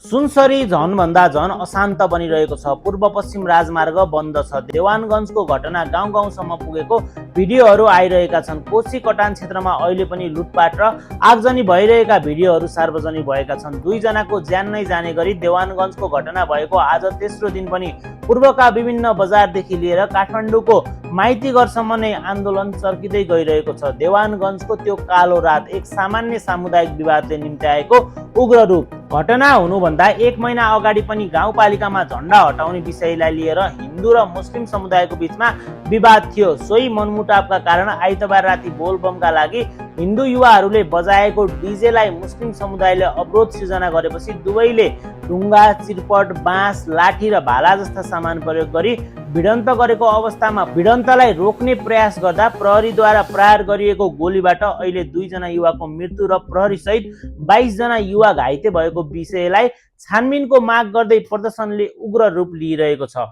सुनसरी झनभन्दा झन अशान्त बनिरहेको छ। पूर्व पश्चिम राजमार्ग बन्द छ। देवानगञ्जको घटना गाउँ गाउँसम्म पुगेको भिडियोहरू आइरहेका छन्। कोशी कटान क्षेत्रमा अहिले पनि लुटपाट र आगजनी भइरहेका भिडियोहरू सार्वजनिक भएका छन्। दुईजनाको ज्यान नै जाने गरी देवानगञ्जको घटना भएको आज तेस्रो दिन पनि पूर्वका विभिन्न बजारदेखि लिएर काठमाडौँको माइती घरसम्म नै आन्दोलन चर्किँदै गइरहेको छ। देवानगञ्जको त्यो कालो रात एक सामान्य सामुदायिक विवादले निम्त्याएको उग्र रूप। घटना हुनुभन्दा एक महिना अगाडि पनि गाउँपालिकामा झण्डा हटाउने विषयलाई लिएर हिन्दू र मुस्लिम समुदायको बीचमा विवाद थियो। सोही मनमुटावका कारण आइतबार राति बोलबमका लागि हिन्दू युवाहरूले बजाएको डिजेलाई मुस्लिम समुदायले अवरोध सिर्जना गरेपछि दुवैले ढुङ्गा, चिरपट, बाँस, लाठी र भाला जस्ता सामान प्रयोग गरी भिडन्त गरेको अवस्थामा भिडन्तलाई रोक्ने प्रयास गर्दा प्रहरीद्वारा प्रहार गरिएको गोलीबाट अहिले 2 जना युवाको मृत्यु र प्रहरी सहित 22 जना युवा घाइते भएको विषयलाई छानबिनको माग गर्दै प्रदर्शनले उग्र रूप लिइरहेको छ।